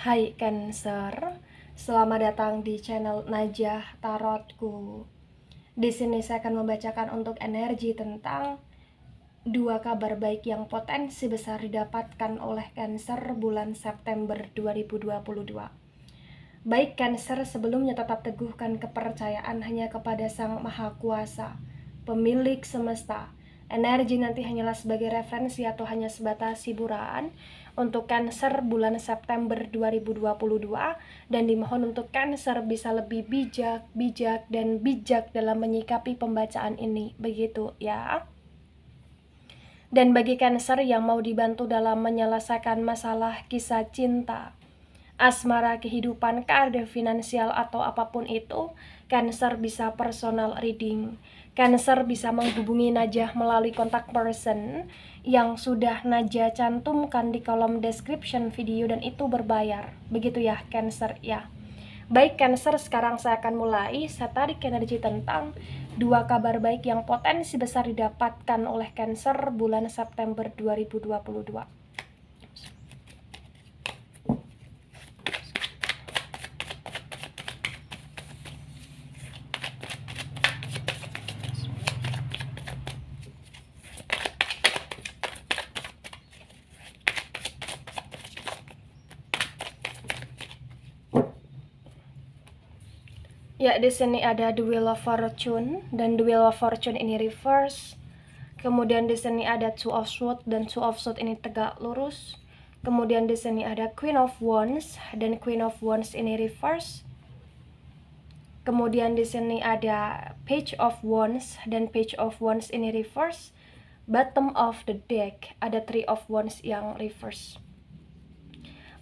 Hai Cancer, selamat datang di channel Najah Tarotku. Di sini saya akan membacakan untuk energi tentang dua kabar baik yang potensi besar didapatkan oleh Cancer bulan September 2022. Baik Cancer, sebelumnya tetap teguhkan kepercayaan hanya kepada Sang Maha Kuasa, pemilik semesta. Energi nanti hanyalah sebagai referensi atau hanya sebatas hiburan untuk Cancer bulan September 2022, dan dimohon untuk Cancer bisa lebih bijak dalam menyikapi pembacaan ini, begitu ya. Dan bagi Cancer yang mau dibantu dalam menyelesaikan masalah kisah cinta, asmara, kehidupan, karir, finansial, atau apapun itu, Cancer bisa personal reading. Cancer bisa menghubungi Najah melalui kontak person yang sudah Najah cantumkan di kolom description video, dan itu berbayar. Begitu ya Cancer ya. Baik Cancer, sekarang saya akan mulai. Saya tarik energi tentang dua kabar baik yang potensi besar didapatkan oleh Cancer bulan September 2022. Ya, di sini ada The Wheel of Fortune, dan The Wheel of Fortune ini reverse. Kemudian di sini ada Two of Swords, dan Two of Swords ini tegak lurus. Kemudian di sini ada Queen of Wands, dan Queen of Wands ini reverse. Kemudian di sini ada Page of Wands, dan Page of Wands ini reverse. Bottom of the deck ada Three of Wands yang reverse.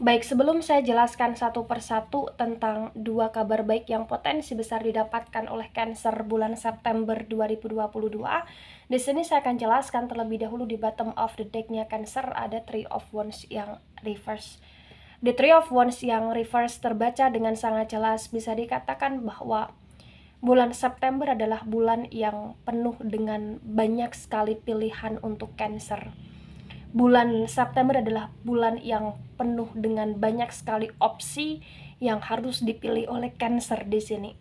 Baik, sebelum saya jelaskan satu persatu tentang dua kabar baik yang potensi besar didapatkan oleh Cancer bulan September 2022, di sini saya akan jelaskan terlebih dahulu di bottom of the deck-nya Cancer ada Three of Wands yang reverse. The Three of Wands yang reverse terbaca dengan sangat jelas, bisa dikatakan bahwa bulan September adalah bulan yang penuh dengan banyak sekali pilihan untuk Cancer. Bulan September adalah bulan yang penuh dengan banyak sekali opsi yang harus dipilih oleh Cancer di sini.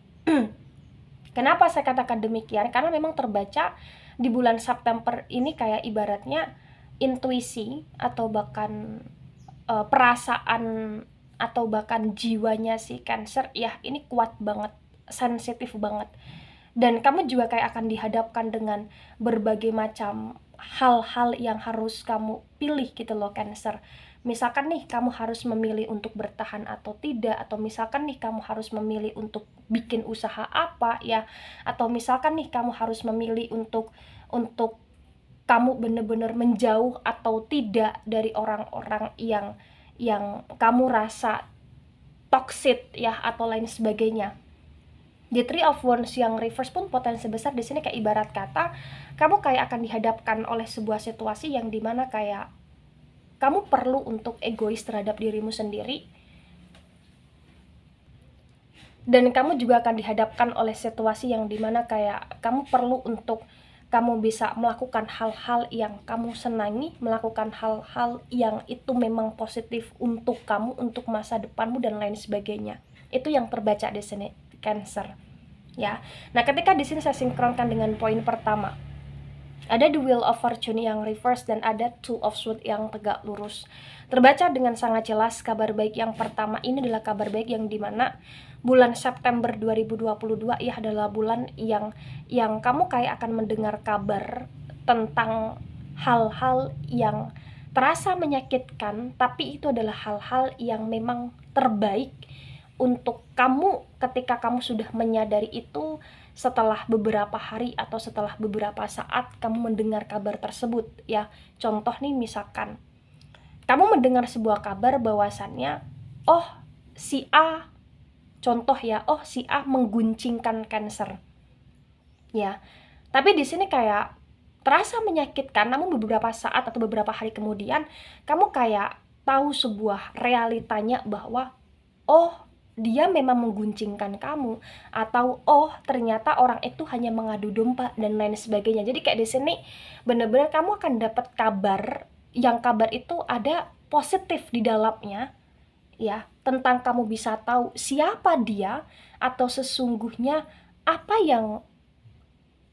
Kenapa saya katakan demikian? Karena memang terbaca di bulan September ini kayak ibaratnya intuisi atau bahkan perasaan atau bahkan jiwanya si Cancer ya ini kuat banget, sensitif banget. Dan kamu juga kayak akan dihadapkan dengan berbagai macam hal-hal yang harus kamu pilih gitu loh Cancer. Misalkan nih kamu harus memilih untuk bertahan atau tidak, atau misalkan nih kamu harus memilih untuk bikin usaha apa ya, atau misalkan nih kamu harus memilih untuk kamu bener-bener menjauh atau tidak dari orang-orang yang kamu rasa toxic ya atau lain sebagainya. Di Three of Wands yang reverse pun potensi besar di sini kayak ibarat kata kamu kayak akan dihadapkan oleh sebuah situasi yang dimana kayak kamu perlu untuk egois terhadap dirimu sendiri, dan kamu juga akan dihadapkan oleh situasi yang dimana kayak kamu perlu untuk kamu bisa melakukan hal-hal yang kamu senangi, melakukan hal-hal yang itu memang positif untuk kamu, untuk masa depanmu dan lain sebagainya. Itu yang terbaca di sini Cancer ya. Nah, ketika di sini saya sinkronkan dengan poin pertama, ada The Wheel of Fortune yang reverse dan ada Two of Swords yang tegak lurus. Terbaca dengan sangat jelas kabar baik yang pertama ini adalah kabar baik yang dimana bulan September 2022 ya adalah bulan yang kamu kayak akan mendengar kabar tentang hal-hal yang terasa menyakitkan, tapi itu adalah hal-hal yang memang terbaik untuk kamu ketika kamu sudah menyadari itu setelah beberapa hari atau setelah beberapa saat kamu mendengar kabar tersebut ya. Contoh nih, misalkan kamu mendengar sebuah kabar bahwasannya oh si A, contoh ya, oh si A mengguncingkan Cancer ya. Tapi di sini kayak terasa menyakitkan, namun beberapa saat atau beberapa hari kemudian kamu kayak tahu sebuah realitanya bahwa oh dia memang mengguncingkan kamu, atau oh ternyata orang itu hanya mengadu domba dan lain sebagainya. Jadi kayak di sini bener-bener kamu akan dapat kabar yang kabar itu ada positif di dalamnya, ya, tentang kamu bisa tahu siapa dia atau sesungguhnya apa yang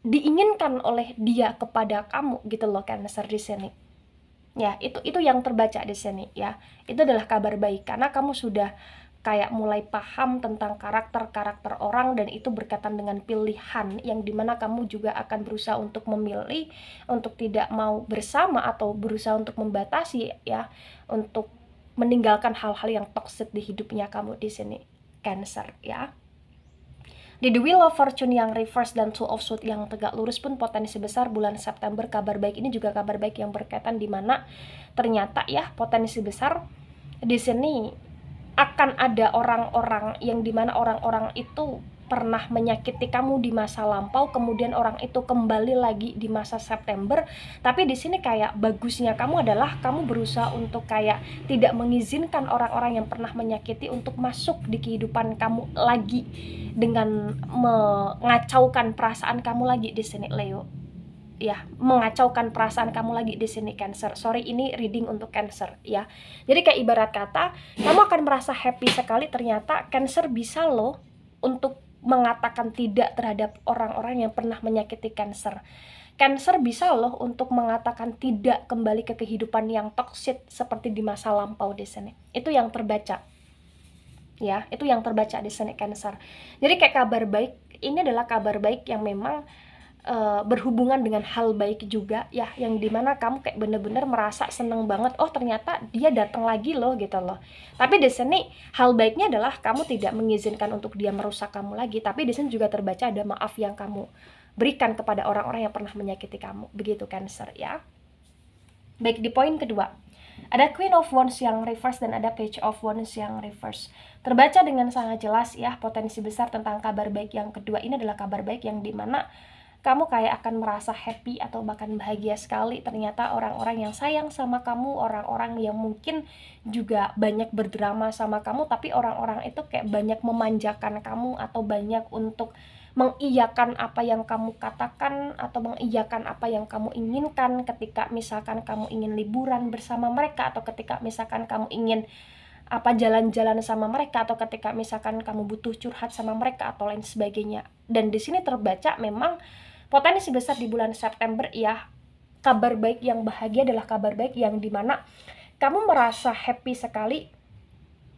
diinginkan oleh dia kepada kamu gitu loh, Cancer di sini. Ya, itu yang terbaca di sini ya. Itu adalah kabar baik karena kamu sudah kayak mulai paham tentang karakter-karakter orang, dan itu berkaitan dengan pilihan yang dimana kamu juga akan berusaha untuk memilih, untuk tidak mau bersama atau berusaha untuk membatasi ya, untuk meninggalkan hal-hal yang toxic di hidupnya kamu di sini, Cancer ya. Di The Wheel of Fortune yang reverse dan Two of Swords yang tegak lurus pun potensi besar bulan September kabar baik ini juga kabar baik yang berkaitan dimana ternyata ya potensi besar di sini akan ada orang-orang yang dimana orang-orang itu pernah menyakiti kamu di masa lampau, kemudian orang itu kembali lagi di masa September. Tapi di sini kayak bagusnya kamu adalah kamu berusaha untuk kayak tidak mengizinkan orang-orang yang pernah menyakiti untuk masuk di kehidupan kamu lagi dengan mengacaukan perasaan kamu lagi di sini, Leo. Ya, mengacaukan perasaan kamu lagi di sini, Cancer. Sorry, ini reading untuk Cancer ya. Jadi kayak ibarat kata kamu akan merasa happy sekali, ternyata Cancer bisa loh untuk mengatakan tidak terhadap orang-orang yang pernah menyakiti Cancer. Cancer bisa loh untuk mengatakan tidak kembali ke kehidupan yang toksik seperti di masa lampau di sini. Itu yang terbaca. Ya, itu yang terbaca di sini, Cancer. Jadi kayak kabar baik, ini adalah kabar baik yang memang berhubungan dengan hal baik juga ya, yang dimana kamu kayak bener-bener merasa seneng banget, oh ternyata dia datang lagi loh gitu loh. Tapi di sini hal baiknya adalah kamu tidak mengizinkan untuk dia merusak kamu lagi, tapi di sini juga terbaca ada maaf yang kamu berikan kepada orang-orang yang pernah menyakiti kamu, begitu Cancer ya. Baik, di poin kedua ada Queen of Wands yang reverse dan ada Page of Wands yang reverse. Terbaca dengan sangat jelas ya, potensi besar tentang kabar baik yang kedua ini adalah kabar baik yang dimana kamu kayak akan merasa happy atau bahkan bahagia sekali. Ternyata orang-orang yang sayang sama kamu, orang-orang yang mungkin juga banyak berdrama sama kamu, tapi orang-orang itu kayak banyak memanjakan kamu atau banyak untuk mengiyakan apa yang kamu katakan atau mengiyakan apa yang kamu inginkan ketika misalkan kamu ingin liburan bersama mereka, atau ketika misalkan kamu ingin jalan-jalan sama mereka, atau ketika misalkan kamu butuh curhat sama mereka atau lain sebagainya. Dan di sini terbaca memang potensi besar di bulan September ya, kabar baik yang bahagia adalah kabar baik yang dimana kamu merasa happy sekali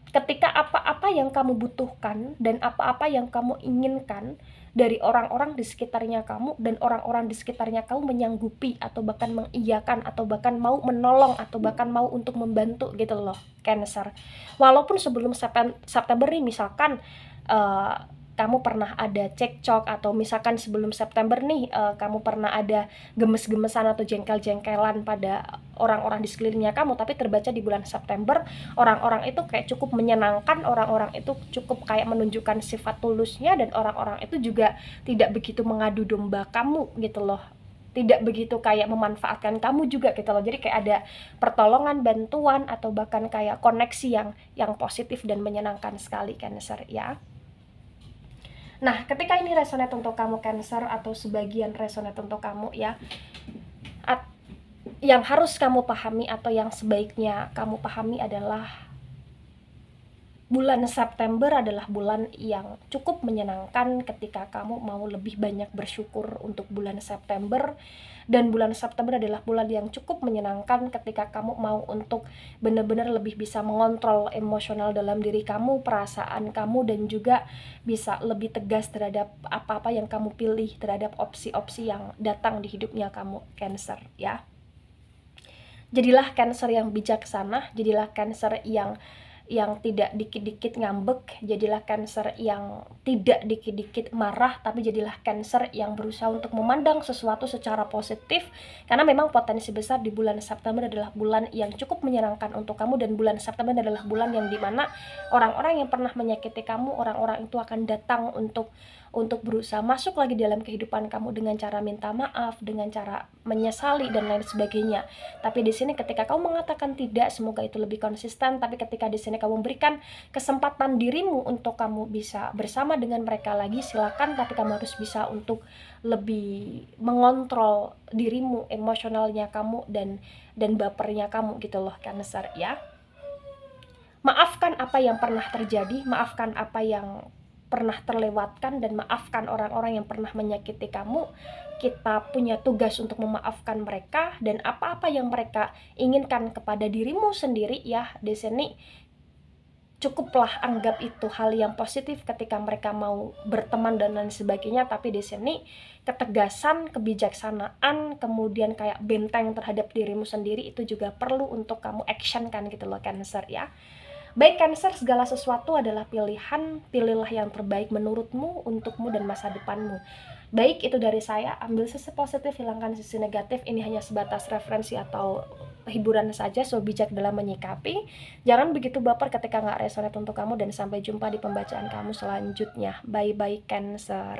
ketika apa-apa yang kamu butuhkan dan apa-apa yang kamu inginkan dari orang-orang di sekitarnya kamu, dan orang-orang di sekitarnya kamu menyanggupi atau bahkan mengiyakan atau bahkan mau menolong atau bahkan mau untuk membantu gitu loh, Cancer. Walaupun sebelum September nih misalkan kamu pernah ada cekcok, atau misalkan sebelum September nih kamu pernah ada gemes-gemesan atau jengkel-jengkelan pada orang-orang di sekelilingnya kamu, tapi terbaca di bulan September orang-orang itu kayak cukup menyenangkan, orang-orang itu cukup kayak menunjukkan sifat tulusnya, dan orang-orang itu juga tidak begitu mengadu domba kamu gitu loh, tidak begitu kayak memanfaatkan kamu juga gitu loh. Jadi kayak ada pertolongan, bantuan, atau bahkan kayak koneksi yang positif dan menyenangkan sekali, Cancer ya. Nah, ketika ini resonate untuk kamu, Cancer, atau sebagian resonate untuk kamu ya, yang harus kamu pahami atau yang sebaiknya kamu pahami adalah bulan September adalah bulan yang cukup menyenangkan ketika kamu mau lebih banyak bersyukur untuk bulan September. Dan bulan September adalah bulan yang cukup menyenangkan ketika kamu mau untuk benar-benar lebih bisa mengontrol emosional dalam diri kamu, perasaan kamu, dan juga bisa lebih tegas terhadap apa-apa yang kamu pilih, terhadap opsi-opsi yang datang di hidupnya kamu, Cancer ya. Jadilah Cancer yang bijaksana, jadilah Cancer yang tidak dikit-dikit ngambek, jadilah Cancer yang tidak dikit-dikit marah, tapi jadilah Cancer yang berusaha untuk memandang sesuatu secara positif, karena memang potensi besar di bulan September adalah bulan yang cukup menyenangkan untuk kamu, dan bulan September adalah bulan yang dimana orang-orang yang pernah menyakiti kamu, orang-orang itu akan datang untuk berusaha masuk lagi dalam kehidupan kamu dengan cara minta maaf, dengan cara menyesali dan lain sebagainya. Tapi di sini ketika kamu mengatakan tidak, semoga itu lebih konsisten. Tapi ketika di sini kamu memberikan kesempatan dirimu untuk kamu bisa bersama dengan mereka lagi, silakan. Tapi kamu harus bisa untuk lebih mengontrol dirimu, emosionalnya kamu, dan bapernya kamu gitu loh, Cancer ya. Maafkan apa yang pernah terjadi, maafkan apa yang pernah terlewatkan, dan maafkan orang-orang yang pernah menyakiti kamu. Kita punya tugas untuk memaafkan mereka, dan apa-apa yang mereka inginkan kepada dirimu sendiri ya, di sini cukuplah anggap itu hal yang positif ketika mereka mau berteman dan lain sebagainya. Tapi di sini ketegasan, kebijaksanaan, kemudian kayak benteng terhadap dirimu sendiri itu juga perlu untuk kamu action kan gitu loh Cancer ya. Baik Cancer, segala sesuatu adalah pilihan, pilihlah yang terbaik menurutmu, untukmu, dan masa depanmu. Baik, itu dari saya. Ambil sisi positif, hilangkan sisi negatif. Ini hanya sebatas referensi atau hiburan saja, so bijak dalam menyikapi. Jangan begitu baper ketika nggak resonate untuk kamu, dan sampai jumpa di pembacaan kamu selanjutnya. Bye-bye Cancer.